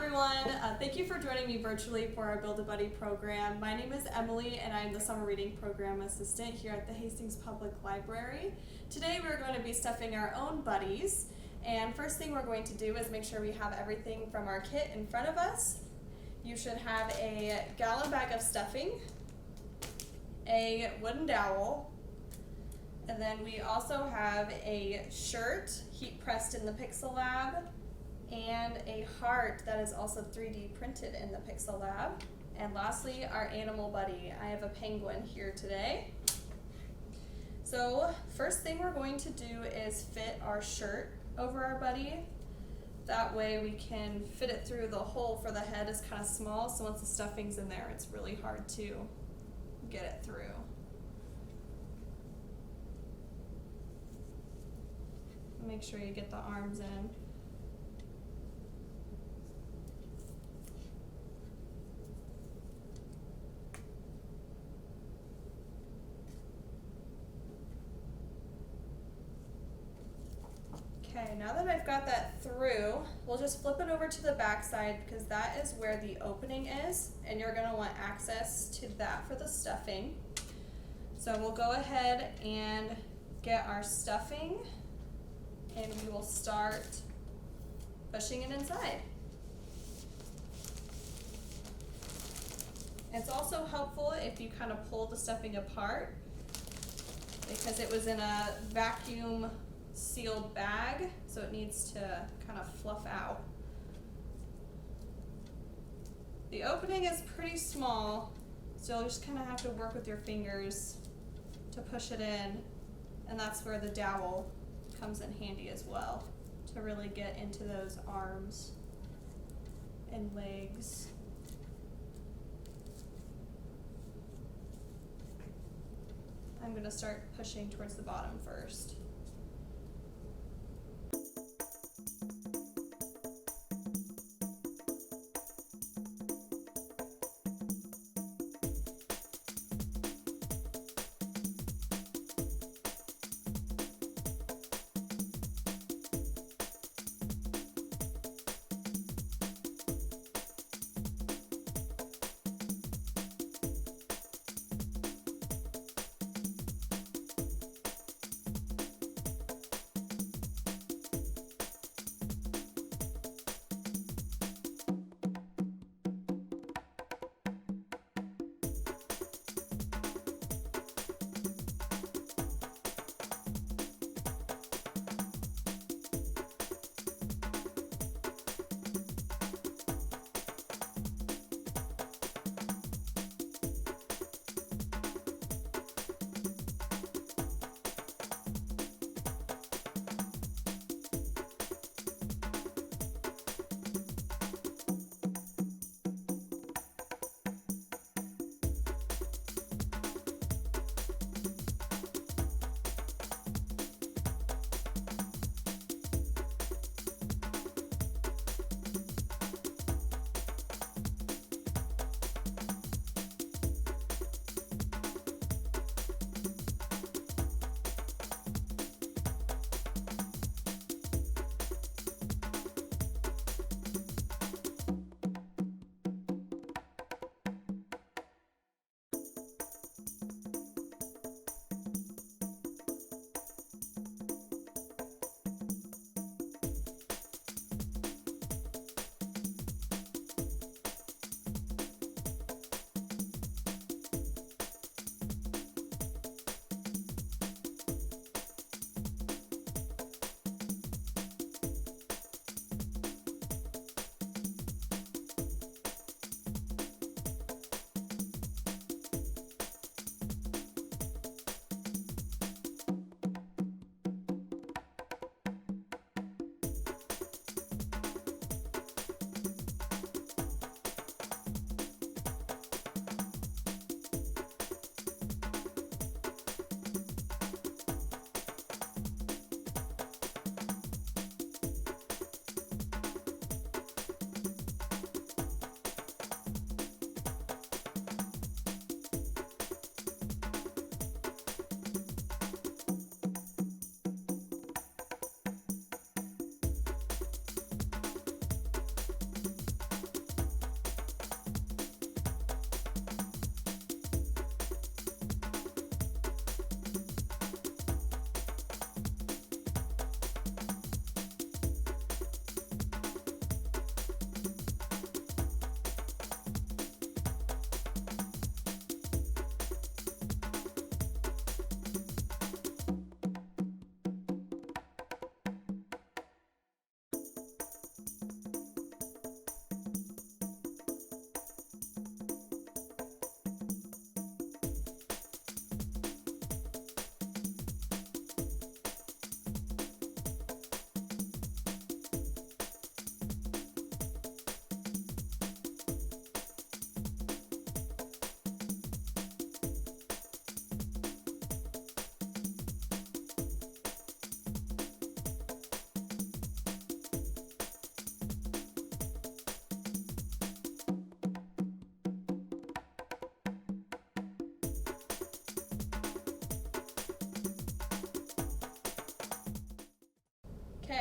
everyone. Thank you for joining me virtually for our Build a Buddy program. My name is Emily and I'm the Summer Reading Program Assistant here at the Hastings Public Library. Today we're going to be stuffing our own buddies, and first thing we're going to do is make sure we have everything from our kit in front of us. You should have a gallon bag of stuffing, a wooden dowel, and then we also have a shirt heat pressed in the PIXLab, and a heart that is also 3D printed in the PIXLab. And lastly, our animal buddy. I have a penguin here today. So first thing we're going to do is fit our shirt over our buddy. That way we can fit it through. The hole for the head is kind of small, so once the stuffing's in there, it's really hard to get it through. Make sure you get the arms in. Okay, now that I've got that through, we'll just flip it over to the back side because that is where the opening is, and you're going to want access to that for the stuffing. So we'll go ahead and get our stuffing, and we will start pushing it inside. It's also helpful if you kind of pull the stuffing apart because it was in a vacuum sealed bag, so it needs to kind of fluff out. The opening is pretty small, so you'll just kind of have to work with your fingers to push it in, and that's where the dowel comes in handy as well to really get into those arms and legs. I'm going to start pushing towards the bottom first.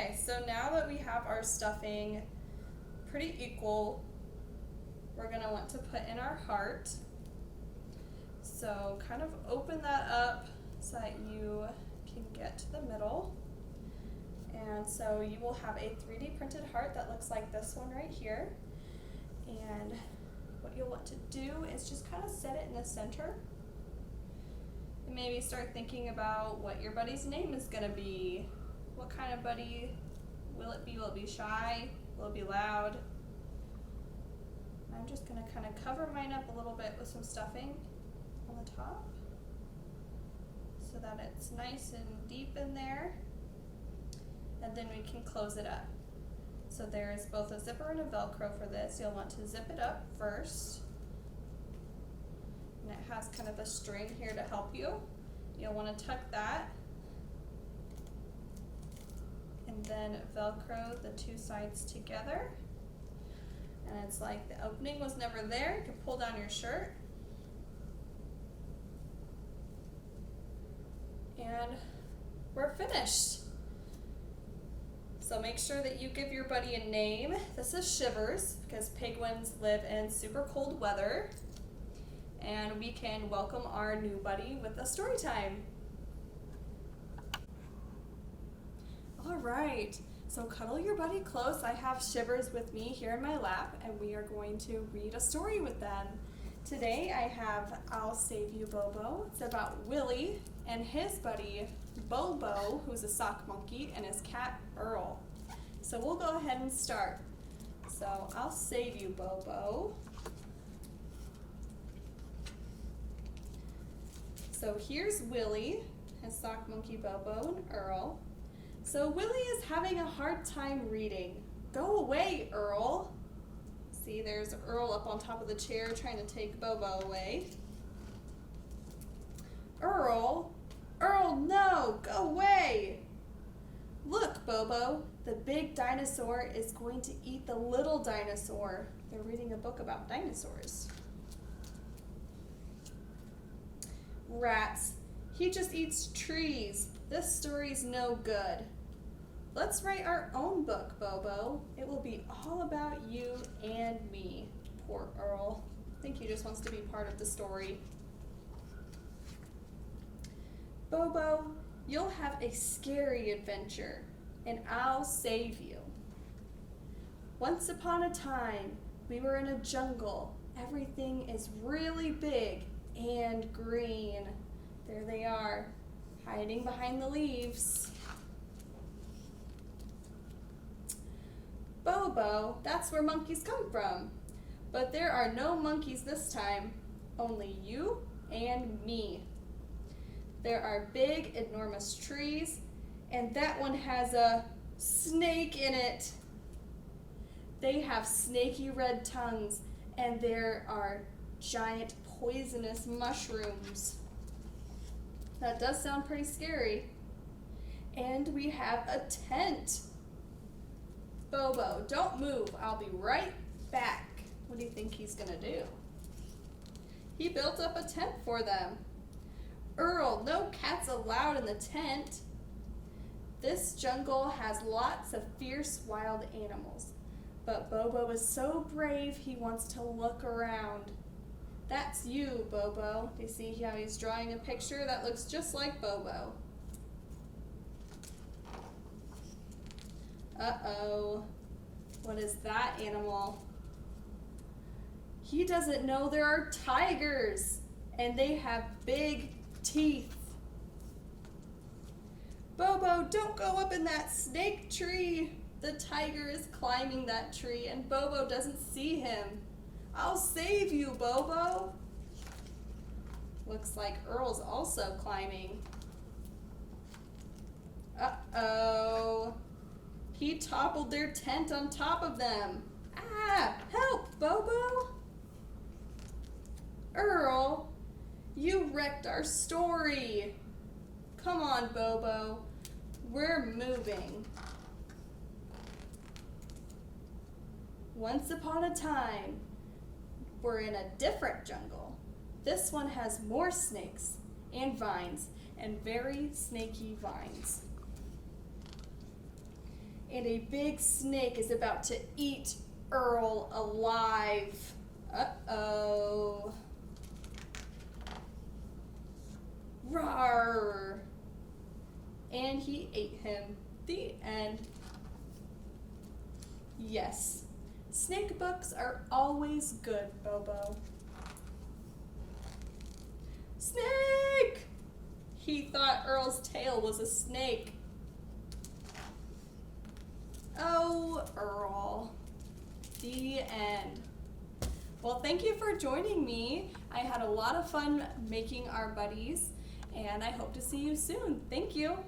Okay, so now that we have our stuffing pretty equal, we're gonna want to put in our heart. So kind of open that up so that you can get to the middle. And so you will have a 3D printed heart that looks like this one right here. And what you'll want to do is just kind of set it in the center. And maybe start thinking about what your buddy's name is gonna be. What kind of buddy will it be? Will it be shy? Will it be loud? I'm just gonna kind of cover mine up a little bit with some stuffing on the top so that it's nice and deep in there, and then we can close it up. So there's both a zipper and a Velcro for this. You'll want to zip it up first, and it has kind of a string here to help you. You'll want to tuck that, and then Velcro the two sides together. And it's like the opening was never there. You can pull down your shirt. And we're finished. So make sure that you give your buddy a name. This is Shivers because penguins live in super cold weather. And we can welcome our new buddy with a story time. All right. So cuddle your buddy close. I have Shivers with me here in my lap, and we are going to read a story with them. Today I have I'll Save You, Bobo. It's about Willie and his buddy Bobo, who's a sock monkey, and his cat Earl. So we'll go ahead and start. So I'll save you, Bobo. So here's Willie, his sock monkey Bobo, and Earl. So Willie is having a hard time reading. Go away, Earl. See, there's Earl up on top of the chair trying to take Bobo away. Earl, no, go away. Look, Bobo, the big dinosaur is going to eat the little dinosaur. They're reading a book about dinosaurs. Rats, he just eats trees. This story's no good. Let's write our own book, Bobo. It will be all about you and me. Poor Earl. I think he just wants to be part of the story. Bobo, you'll have a scary adventure, and I'll save you. Once upon a time, we were in a jungle. Everything is really big and green. There they are, hiding behind the leaves. Bobo, that's where monkeys come from. But there are no monkeys this time, only you and me. There are big, enormous trees, and that one has a snake in it. They have snaky red tongues, and there are giant poisonous mushrooms. That does sound pretty scary. And we have a tent. Bobo, don't move. I'll be right back. What do you think he's gonna do? He built up a tent for them. Earl, no cats allowed in the tent. This jungle has lots of fierce wild animals, but Bobo is so brave he wants to look around. That's you, Bobo. Do you see how he's drawing a picture that looks just like Bobo? Uh-oh. What is that animal? He doesn't know there are tigers, and they have big teeth. Bobo, don't go up in that snake tree. The tiger is climbing that tree, and Bobo doesn't see him. I'll save you, Bobo. Looks like Earl's also climbing. Uh-oh. He toppled their tent on top of them. Ah, help, Bobo. Earl, you wrecked our story. Come on, Bobo. We're moving. Once upon a time, we're in a different jungle. This one has more snakes and vines and very snaky vines. and a big snake is about to eat Earl alive. Uh-oh. Rawr. And he ate him. The end. Yes, snake books are always good, Bobo. Snake! He thought Earl's tail was a snake. Oh, Earl. The end. Well, thank you for joining me. I had a lot of fun making our buddies, and I hope to see you soon. Thank you.